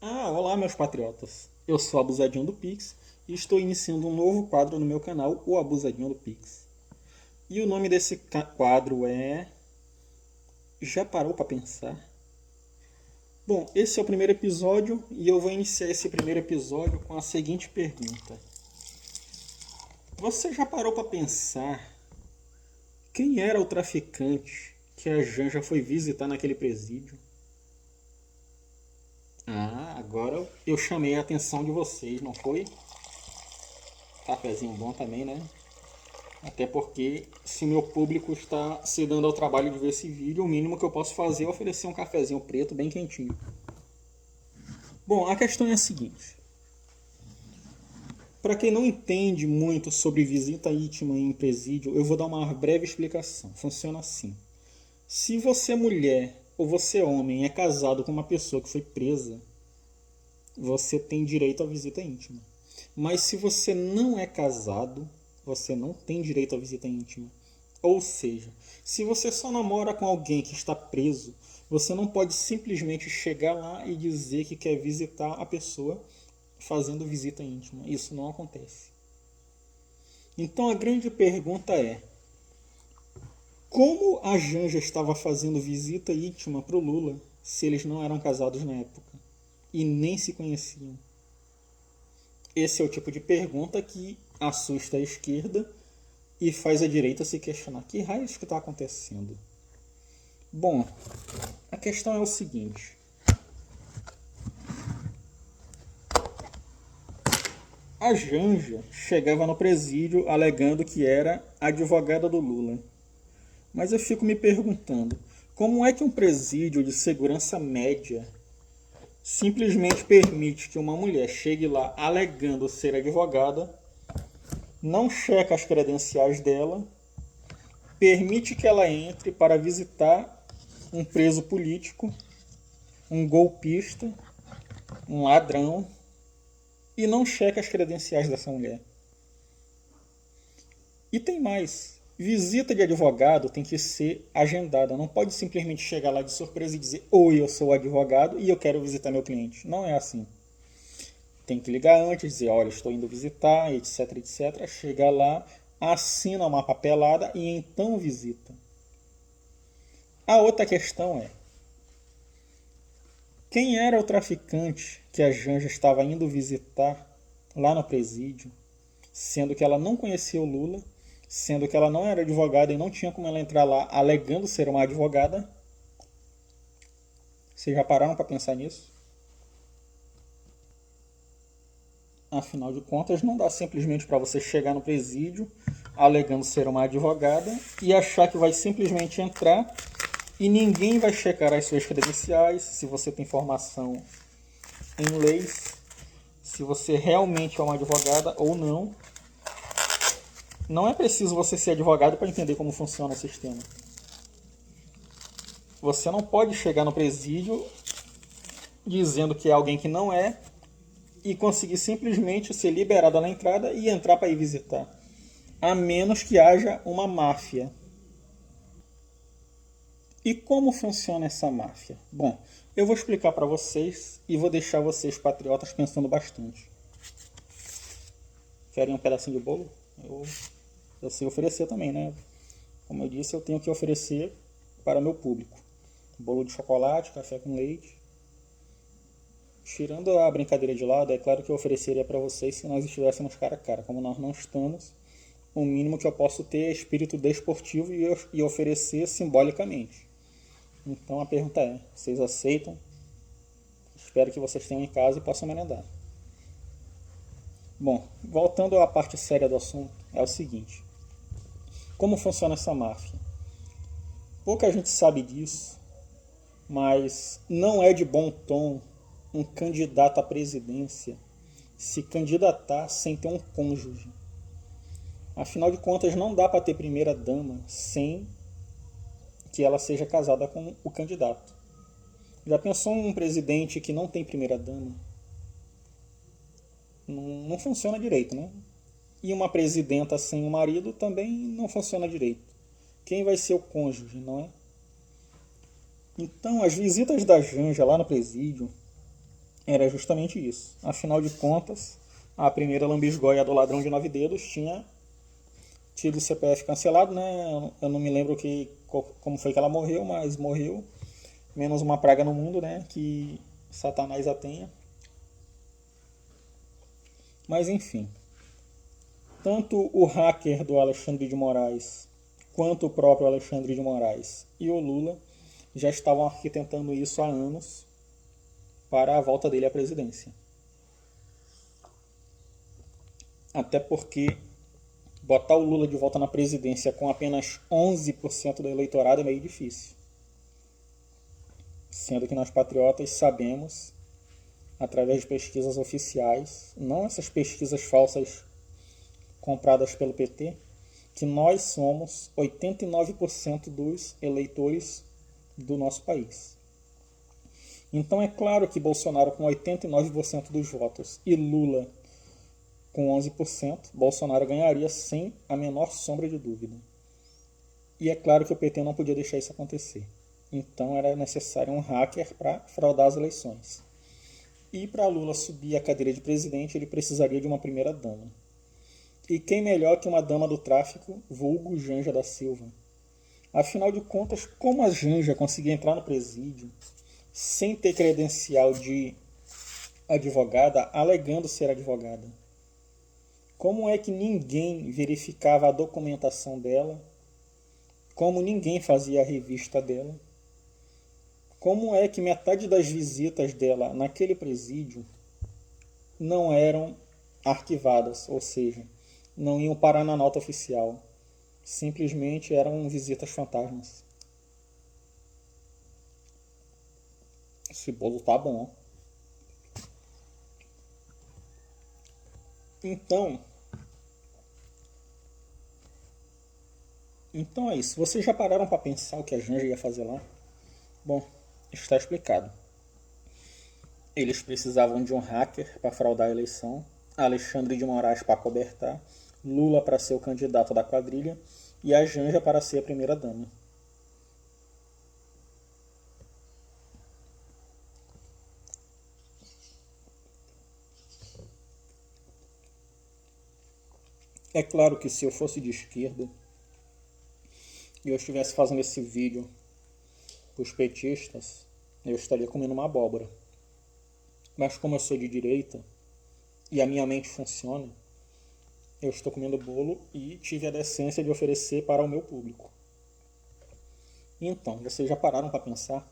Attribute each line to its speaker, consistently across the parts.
Speaker 1: Olá, meus patriotas. Eu sou o Abusadinho do Pix e estou iniciando um novo quadro no meu canal, o Abusadinho do Pix. E o nome desse quadro é Já parou para pensar? Bom, esse é o primeiro episódio e eu vou iniciar esse primeiro episódio com a seguinte pergunta: Você já parou para pensar quem era o traficante que a Janja foi visitar naquele presídio? Agora eu chamei a atenção de vocês, não foi? Cafezinho bom também, né? Até porque, se o meu público está se dando ao trabalho de ver esse vídeo, o mínimo que eu posso fazer é oferecer um cafezinho preto bem quentinho. Bom, a questão é a seguinte. Para quem não entende muito sobre visita íntima em presídio, eu vou dar uma breve explicação. Funciona assim. Se você mulher ou você homem é casado com uma pessoa que foi presa, você tem direito à visita íntima. Mas se você não é casado, você não tem direito à visita íntima. Ou seja, se você só namora com alguém que está preso, você não pode simplesmente chegar lá e dizer que quer visitar a pessoa fazendo visita íntima. Isso não acontece. Então a grande pergunta é: como a Janja estava fazendo visita íntima para o Lula se eles não eram casados na época e nem se conheciam? Esse é o tipo de pergunta que assusta a esquerda e faz a direita se questionar: que raios que está acontecendo? Bom, a questão é o seguinte. A Janja chegava no presídio alegando que era advogada do Lula. Mas eu fico me perguntando, como é que um presídio de segurança média simplesmente permite que uma mulher chegue lá alegando ser advogada, não checa as credenciais dela, permite que ela entre para visitar um preso político, um golpista, um ladrão, e não checa as credenciais dessa mulher? E tem mais. Visita de advogado tem que ser agendada. Não pode simplesmente chegar lá de surpresa e dizer: oi, eu sou advogado e eu quero visitar meu cliente. Não é assim. Tem que ligar antes, dizer: olha, estou indo visitar, etc, etc. Chega lá, assina uma papelada e então visita. A outra questão é: quem era o traficante que a Janja estava indo visitar lá no presídio, sendo que ela não conhecia o Lula, sendo que ela não era advogada e não tinha como ela entrar lá alegando ser uma advogada? Vocês já pararam para pensar nisso? Afinal de contas, não dá simplesmente para você chegar no presídio alegando ser uma advogada e achar que vai simplesmente entrar e ninguém vai checar as suas credenciais, se você tem formação em leis, se você realmente é uma advogada ou não. Não é preciso você ser advogado para entender como funciona o sistema. Você não pode chegar no presídio dizendo que é alguém que não é e conseguir simplesmente ser liberado na entrada e entrar para ir visitar. A menos que haja uma máfia. E como funciona essa máfia? Bom, eu vou explicar para vocês e vou deixar vocês, patriotas, pensando bastante. Querem um pedacinho de bolo? Eu sei oferecer também, né? Como eu disse, eu tenho que oferecer para o meu público. Bolo de chocolate, café com leite. Tirando a brincadeira de lado, é claro que eu ofereceria para vocês se nós estivéssemos cara a cara. Como nós não estamos, o mínimo que eu posso ter é espírito desportivo e oferecer simbolicamente. Então a pergunta é: vocês aceitam? Espero que vocês tenham em casa e possam merendar. Bom, voltando à parte séria do assunto, é o seguinte: como funciona essa máfia? Pouca gente sabe disso, mas não é de bom tom um candidato à presidência se candidatar sem ter um cônjuge. Afinal de contas, não dá para ter primeira dama sem que ela seja casada com o candidato. Já pensou um presidente que não tem primeira dama? Não funciona direito, né? E uma presidenta sem um marido também não funciona direito. Quem vai ser o cônjuge, não é? Então, as visitas da Janja lá no presídio Era justamente isso. Afinal de contas, a primeira lambisgoia do ladrão de 9 dedos tinha tido o CPF cancelado, né? Eu não me lembro como foi que ela morreu, mas morreu. Menos uma praga no mundo, né? Que Satanás a tenha. Mas enfim. Tanto o hacker do Alexandre de Moraes, quanto o próprio Alexandre de Moraes e o Lula já estavam arquitetando isso há anos para a volta dele à presidência. Até porque botar o Lula de volta na presidência com apenas 11% do eleitorado é meio difícil. Sendo que nós patriotas sabemos, através de pesquisas oficiais, não essas pesquisas falsas compradas pelo PT, que nós somos 89% dos eleitores do nosso país. Então é claro que Bolsonaro com 89% dos votos e Lula com 11%, Bolsonaro ganharia sem a menor sombra de dúvida. E é claro que o PT não podia deixar isso acontecer. Então era necessário um hacker para fraudar as eleições. E para Lula subir a cadeira de presidente, ele precisaria de uma primeira dama. E quem melhor que uma dama do tráfico, vulgo Janja da Silva? Afinal de contas, como a Janja conseguia entrar no presídio sem ter credencial de advogada, alegando ser advogada? Como é que ninguém verificava a documentação dela? Como ninguém fazia a revista dela? Como é que metade das visitas dela naquele presídio não eram arquivadas, ou seja, não iam parar na nota oficial? Simplesmente eram visitas fantasmas. Esse bolo tá bom. Então é isso. Vocês já pararam para pensar o que a Janja ia fazer lá? Bom, está explicado. Eles precisavam de um hacker para fraudar a eleição, Alexandre de Moraes para cobertar, Lula para ser o candidato da quadrilha e a Janja para ser a primeira-dama. É claro que se eu fosse de esquerda e eu estivesse fazendo esse vídeo para os petistas, eu estaria comendo uma abóbora. Mas como eu sou de direita e a minha mente funciona, eu estou comendo bolo e tive a decência de oferecer para o meu público. Então, vocês já pararam para pensar?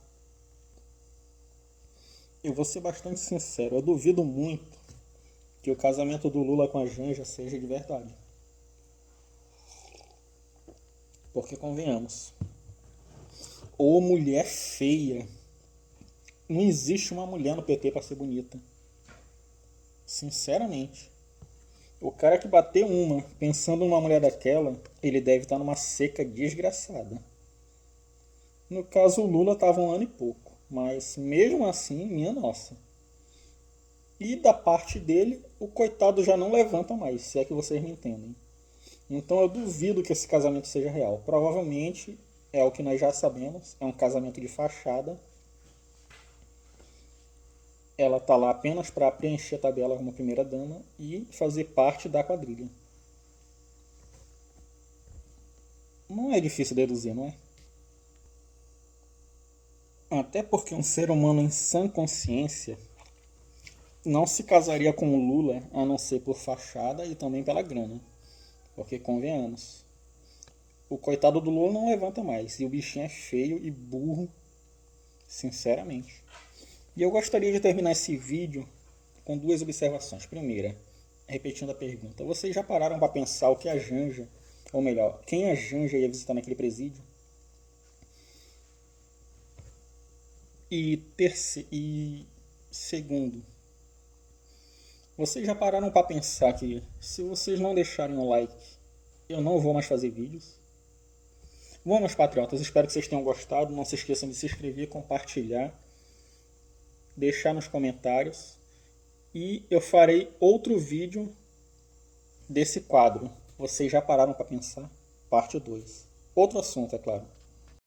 Speaker 1: Eu vou ser bastante sincero, eu duvido muito que o casamento do Lula com a Janja seja de verdade. Porque convenhamos, ou mulher feia, não existe uma mulher no PT para ser bonita. Sinceramente. O cara que bateu uma pensando numa mulher daquela, ele deve estar numa seca desgraçada. No caso, o Lula estava 1 ano e pouco, mas mesmo assim, minha nossa. E da parte dele, o coitado já não levanta mais, se é que vocês me entendem. Então eu duvido que esse casamento seja real. Provavelmente é o que nós já sabemos, é um casamento de fachada. Ela está lá apenas para preencher a tabela como primeira dama e fazer parte da quadrilha. Não é difícil deduzir, não é? Até porque um ser humano em sã consciência não se casaria com o Lula a não ser por fachada e também pela grana. Porque convenhamos, o coitado do Lula não levanta mais. E o bichinho é feio e burro, sinceramente. E eu gostaria de terminar esse vídeo com 2 observações. Primeira, repetindo a pergunta. Vocês já pararam para pensar o que a Janja, ou melhor, quem a Janja ia visitar naquele presídio? E segundo, vocês já pararam para pensar que se vocês não deixarem o like, eu não vou mais fazer vídeos? Bom, meus patriotas, espero que vocês tenham gostado. Não se esqueçam de se inscrever, compartilhar, deixar nos comentários. E eu farei outro vídeo desse quadro. Vocês já pararam para pensar? Parte 2. Outro assunto, é claro.